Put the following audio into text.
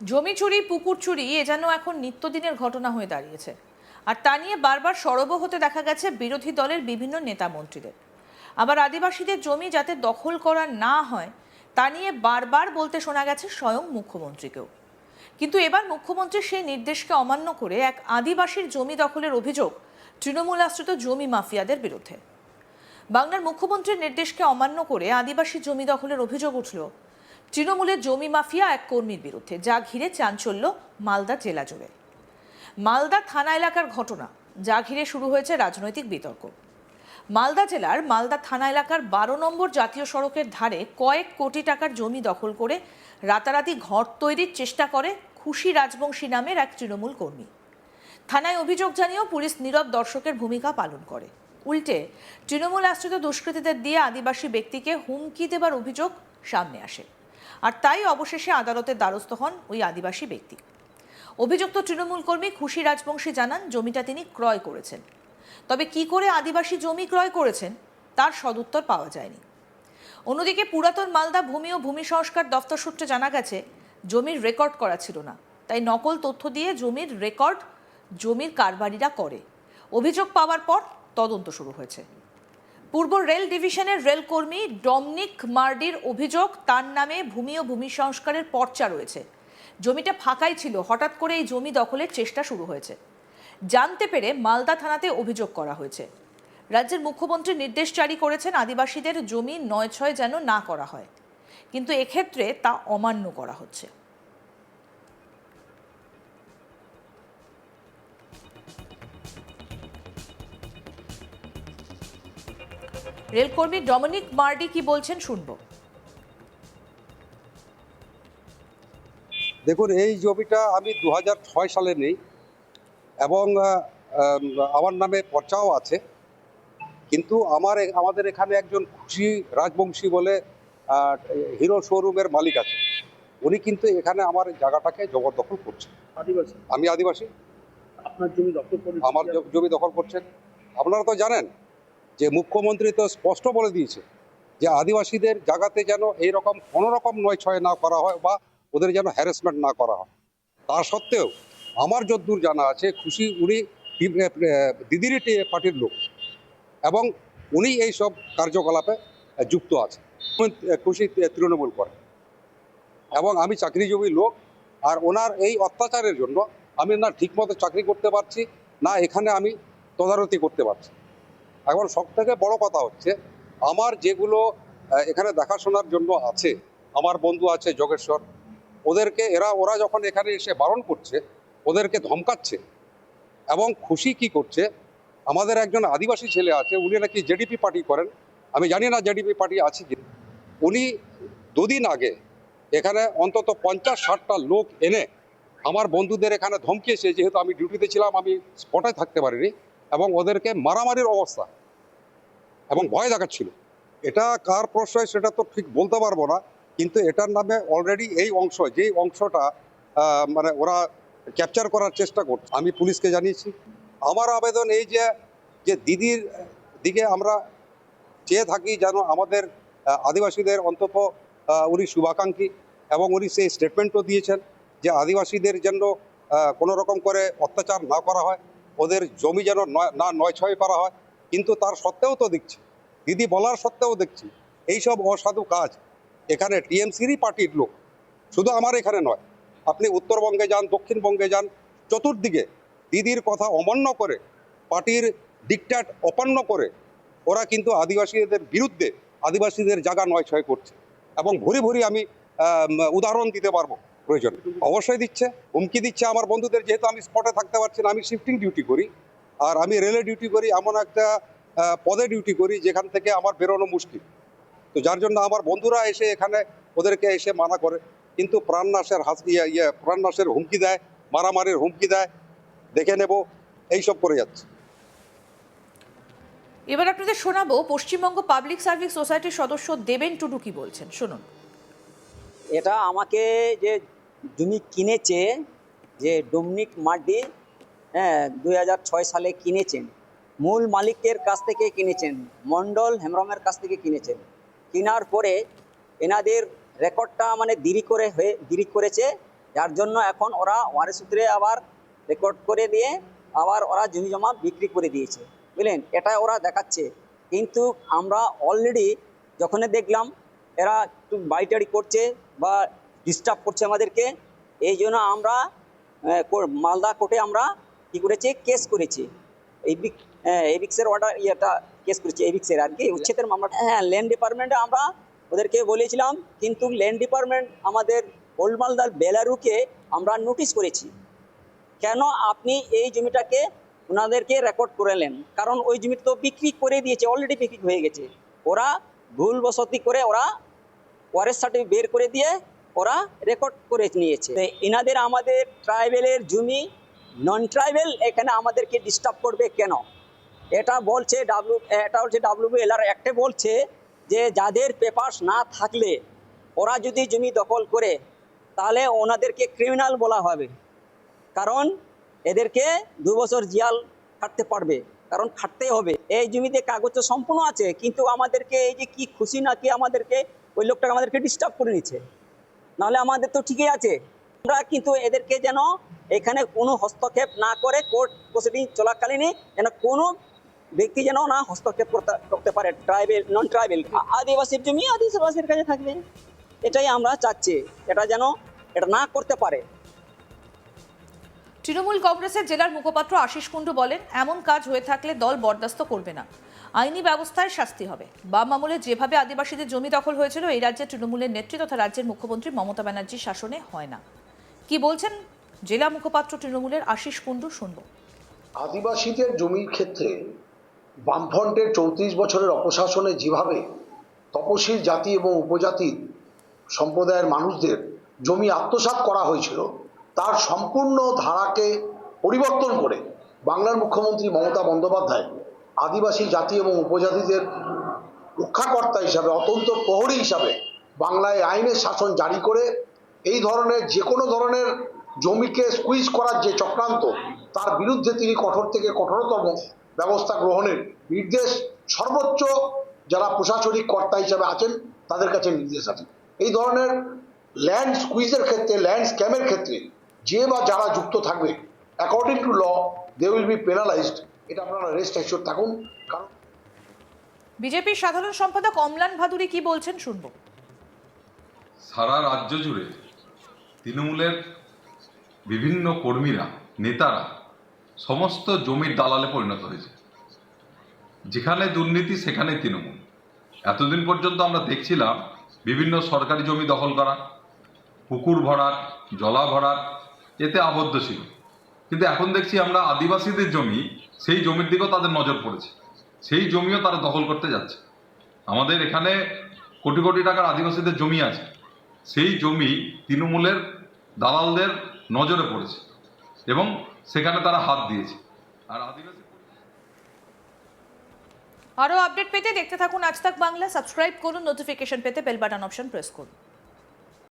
জমি চুরি পুকুর চুরি এ যেন এখন নিত্যদিনের ঘটনা হয়ে দাঁড়িয়েছে। আর তা নিয়ে বারবার সরব হতে দেখা গেছে বিরোধী দলের বিভিন্ন নেতা মন্ত্রীদের। আবার আদিবাসীদের জমি যাতে দখল করা না হয় তা নিয়ে বারবার বলতে শোনা গেছে স্বয়ং মুখ্যমন্ত্রীকেও। কিন্তু এবার মুখ্যমন্ত্রী সেই নির্দেশকে অমান্য করে এক আদিবাসীর জমি দখলের অভিযোগ তৃণমূল আশ্রিত জমি মাফিয়াদের বিরুদ্ধে। বাংলার মুখ্যমন্ত্রীর নির্দেশকে অমান্য করে আদিবাসী জমি দখলের অভিযোগ উঠল তৃণমূলের জমি মাফিয়া এক কর্মীর বিরুদ্ধে, যা ঘিরে চাঞ্চল্য মালদা জেলা জুড়ে। মালদা থানা এলাকার ঘটনা, যা ঘিরে শুরু হয়েছে রাজনৈতিক বিতর্ক। মালদা জেলার মালদা থানা এলাকার 12 নম্বর জাতীয় সড়কের ধারে কয়েক কোটি টাকার জমি দখল করে রাতারাতি ঘর তৈরির চেষ্টা করে খুশি রাজবংশী নামের এক তৃণমূল কর্মী। থানায় অভিযোগ জানিয়েও পুলিশ নীরব দর্শকের ভূমিকা পালন করে। উল্টে তৃণমূল আশ্রিত দুষ্কৃতীদের দিয়ে আদিবাসী ব্যক্তিকে হুমকি দেবার অভিযোগ সামনে আসে। আর তাই অবশেষে আদালতের দ্বারস্থ হন ওই আদিবাসী ব্যক্তি। অভিযুক্ত তৃণমূল কর্মী খুশি রাজবংশী জানান জমিটা তিনি ক্রয় করেছেন, তবে কি করে আদিবাসী জমি ক্রয় করেছেন তার সদুত্তর পাওয়া যায়নি। অন্যদিকে পুরাতন মালদা ভূমি ও ভূমি সংস্কার দফতর সূত্রে জানা গেছে জমির রেকর্ড করা ছিল না, তাই নকল তথ্য দিয়ে জমির রেকর্ড জমির কারবারিরা করে। অভিযোগ পাওয়ার পর তদন্ত শুরু হয়েছে। পূর্ব রেল ডিভিশনের রেল কর্মী ডমিনিক মার্ডির অভিযোগ, তার নামে ভূমি ও ভূমি সংস্কারের পর্চা রয়েছে। জমিটা ফাঁকাই ছিল, হঠাৎ করে এই জমি দখলের চেষ্টা শুরু হয়েছে। জানতে পেরে মালদা থানাতে অভিযোগ করা হয়েছে। রাজ্যের মুখ্যমন্ত্রী নির্দেশ জারি করেছেন আদিবাসীদের জমি নয়-ছয় যেন না করা হয়, কিন্তু এক্ষেত্রে তা অমান্য করা হচ্ছে। রেলকর্মী ডমিনিক মার্ডি কি বলছেন শুনবো। দেখুন, এই জমিটা আমি 2006 সালে নেই এবং আমার নামে পর্চাও আছে, কিন্তু আমাদের এখানে একজন খুশি রাজবংশী বলে হিরো শোরুমের মালিক আছে। উনি কিন্তু এখানে আমার জায়গাটাকে জবরদখল করছেন। আদিবাসী, আমি আদিবাসী, আপনার জমি দখল করে আমার জমি দখল করছেন। আপনারা তো জানেন যে মুখ্যমন্ত্রী তো স্পষ্ট বলে দিয়েছে যে আদিবাসীদের জায়গাতে যেন এইরকম কোনো রকম নয়-ছয় না করা হয় বা ওদের যেন হ্যারাসমেন্ট না করা হয়। তা সত্ত্বেও আমার যদ্দূর জানা আছে খুশি উনি দিদির পার্টির লোক এবং উনি এই সব কার্যকলাপে যুক্ত আছে। খুশি তৃণমূল করে এবং আমি চাকরিজীবী লোক, আর ওনার এই অত্যাচারের জন্য আমি না ঠিকমতো চাকরি করতে পারছি না এখানে আমি তদারকি করতে পারছি। এখন সব থেকে বড় কথা হচ্ছে আমার যেগুলো এখানে দেখাশোনার জন্য আছে, আমার বন্ধু আছে যোগেশ্বর, ওদেরকে ওরা যখন এখানে এসে বারণ করছে, ওদেরকে ধমকাচ্ছে। এবং খুশি কি করছে, আমাদের একজন আদিবাসী ছেলে আছে, উনি নাকি জেডিপি পার্টি করেন, আমি জানি না জেডিপি পার্টি আছে কি। উনি দুদিন আগে এখানে অন্তত 50-60টা লোক এনে আমার বন্ধুদের এখানে ধমকিয়েছে, যেহেতু আমি ডিউটিতে ছিলাম আমি স্পটে থাকতে পারিনি, এবং ওদেরকে মারামারির অবস্থা এবং ভয় দেখাচ্ছিল। এটা কার প্রশ্রয় সেটা তো ঠিক বলতে পারবো না, কিন্তু এটার নামে অলরেডি এই অংশ, যেই অংশটা মানে ওরা ক্যাপচার করার চেষ্টা করছে, আমি পুলিশকে জানিয়েছি। আমার আবেদন এই যে দিদির দিকে আমরা চেয়ে থাকি যেন আমাদের আদিবাসীদের অন্তত উনি শুভাকাঙ্ক্ষী, এবং উনি সেই স্টেটমেন্টও দিয়েছেন যে আদিবাসীদের যেন কোনো রকম করে অত্যাচার না করা হয়, ওদের জমি যেন না নয়-ছয় করা হয়। কিন্তু তার সত্ত্বেও তো দেখছি, দিদি বলার সত্ত্বেও দেখছি এইসব অসাধু কাজ এখানে টিএমসিরই পার্টির লোক, শুধু আমার এখানে নয়, আপনি উত্তরবঙ্গে যান, দক্ষিণবঙ্গে যান, চতুর্দিকে দিদির কথা অমান্য করে, পার্টির ডিকট্যাট অমান্য করে ওরা কিন্তু আদিবাসীদের বিরুদ্ধে আদিবাসীদের জায়গা নয়-ছয় করছে। এবং ভুরি ভুরি আমি উদাহরণ দিতে পারবো প্রয়োজন, অবশ্যই দিচ্ছে, হুমকি দিচ্ছে আমার বন্ধুদের। যেহেতু আমি স্পটে থাকতে পারছি না, আমি শিফটিং ডিউটি করি, আর আমি রেলে ডিউটি করি, এমন একটা পদে ডিউটি করি যেখান থেকে আমার বেরোনো মুশকিল। তো যার জন্য আমার বন্ধুরা এসে এখানে ওদেরকে এসে মানা করে, কিন্তু প্রাণনাশের প্রাণনাশের হুমকি দেয়, মারামারির হুমকি দেয়, দেখে নেব, এইসব করে যাচ্ছে। এবার আপনাদের শোনাবো পশ্চিমবঙ্গ পাবলিক সার্ভিস সোসাইটির সদস্য দেবেন টুডু কি বলছেন, শুনুন। এটা আমাকে যে জমি কিনেছে, যে ডমিনিক মার্ডি, 2006 সালে কিনেছেন, মূল মালিকের কাছ থেকে কিনেছেন, মন্ডল হেমব্রমের কাছ থেকে কিনেছেন। কেনার পরে এনাদের রেকর্ডটা মানে দেরি করেছে, যার জন্য এখন ওরা ওয়ারেস সূত্রে আবার রেকর্ড করে দিয়ে আবার ওরা জমি জমা বিক্রি করে দিয়েছে, বুঝলেন, এটা ওরা দেখাচ্ছে। কিন্তু আমরা অলরেডি যখন দেখলাম এরা একটু বাড়িটাড়ি করছে বা ডিস্টার্ব করছে আমাদেরকে, এই জন্য আমরা মালদা কোর্টে আমরা কী করেছি, কেস করেছি। এভিক্সের অর্ডার কেস করেছি, এভিক্সের আর কি উচ্ছেদের মামলা। হ্যাঁ, ল্যান্ড ডিপার্টমেন্টে আমরা ওদেরকে বলেছিলাম, কিন্তু ল্যান্ড ডিপার্টমেন্ট আমাদের ওল্ড মালদার বেলারুকে আমরা নোটিশ করেছি, কেন আপনি এই জমিটাকে ওনাদেরকে রেকর্ড করালেন, কারণ ওই জমি তো বিক্রি করে দিয়েছে, অলরেডি বিক্রি হয়ে গেছে। ওরা ভুলবশতি করে ওরা ওয়ারেস সার্টিফিকেট বের করে দিয়ে ওরা রেকর্ড করে নিয়েছে। এনাদের আমাদের ট্রাইবেলের জমি, নন ট্রাইবেল এখানে আমাদেরকে ডিস্টার্ব করবে কেন? এটা বলছে WBLR অ্যাক্টে বলছে যে যাদের পেপারস না থাকলে ওরা যদি জমি দখল করে তাহলে ওনাদেরকে ক্রিমিনাল বলা হবে, কারণ এদেরকে 2 বছর জেল খাটতে পারবে, কারণ খাটতেই হবে। এই জমিতে কাগজ তো সম্পূর্ণ আছে, কিন্তু আমাদেরকে এই যে কি খুশি নাকি আমাদেরকে ওই লোকটাকে আমাদেরকে ডিস্টার্ব করে নিচ্ছে, নাহলে আমাদের তো ঠিকই আছে। আমরা কিন্তু এদেরকে যেন এখানে কোনো হস্তক্ষেপ না করে, কোর্ট প্রসিডিং চলাকালীনই যেন কোনো ব্যক্তি যেন না হস্তক্ষেপ করতে পারে। ট্রাইবেল, নন ট্রাইবেল, আদিবাসীর জমি আদিবাসীর কাছে থাকবে, এটাই আমরা চাচ্ছি, এটা যেন এটা না করতে পারে। তৃণমূল কংগ্রেসের জেলার মুখপাত্র আশিস কুণ্ডু বলেন, এমন কাজ হয়ে থাকলে দল বরদাস্ত করবে না, আইনি ব্যবস্থায় শাস্তি হবে। বাম আমলে যেভাবে আদিবাসীদের জমি দখল হয়েছিল এই রাজ্যে তৃণমূলের নেত্রী তথা রাজ্যের মুখ্যমন্ত্রী মমতা ব্যানার্জির শাসনে হয় না। কি বলছেন জেলা মুখপাত্র তৃণমূলের আশিস কুণ্ডু, শুনবো। আদিবাসীদের জমির ক্ষেত্রে বামফ্রন্টের 34 বছরের অপশাসনে যেভাবে তপশিল জাতি এবং উপজাতি সম্প্রদায়ের মানুষদের জমি আত্মসাৎ করা হয়েছিল, তার সম্পূর্ণ ধারাকে পরিবর্তন করে বাংলার মুখ্যমন্ত্রী মমতা বন্দ্যোপাধ্যায় আদিবাসী জাতি এবং উপজাতিদের রক্ষাকর্তা হিসাবে, অত্যন্ত প্রহরী হিসাবে বাংলায় আইনের শাসন জারি করে এই ধরনের যে কোনো ধরনের জমিকে স্কুইজ করার যে চক্রান্ত, তার বিরুদ্ধে তিনি কঠোর থেকে কঠোরতম ব্যবস্থা গ্রহণের নির্দেশ সর্বোচ্চ যারা প্রশাসনিক কর্তা হিসাবে আছেন তাদের কাছে নির্দেশ আছে। এই ধরনের ল্যান্ড স্কুইজের ক্ষেত্রে, ল্যান্ড স্ক্যামের ক্ষেত্রে যে বা যারা যুক্ত থাকবে, according to law they will be penalised. এটা আপনারা রেস্ট অ্যাসিওর থাকুন। কারণ বিজেপির সাধারণ সম্পাদক অম্লান ভাদুরী কি বলছেন, শুনবো। সারা রাজ্য জুড়ে তৃণমূলের বিভিন্ন কর্মীরা, নেতারা সমস্ত জমির দালালে পরিণত হয়েছে। যেখানে দুর্নীতি সেখানে তৃণমূল। এতদিন পর্যন্ত আমরা দেখছিলাম বিভিন্ন সরকারি জমি দখল করা, পুকুর ভরাট, জলা ভরাট, এতে আবদ্ধ ছিল। কিন্তু এখন দেখছি আমরা আদিবাসীদের জমি, সেই জমির দিকেও তাদের নজর পড়েছে, সেই জমিও তারা দখল করতে যাচ্ছে। আমাদের এখানে কোটি কোটি টাকার আদিবাসীদের জমি আছে, সেই জমি তৃণমূলের দালালদের নজরে পড়েছে এবং সেখানে তারা হাত দিয়েছে। আর আদিবাসী আরও আপডেট পেতে দেখতে থাকুন আজ তাক বাংলা, সাবস্ক্রাইব করুন, নোটিফিকেশন পেতে বেল বাটন অপশন প্রেস করুন।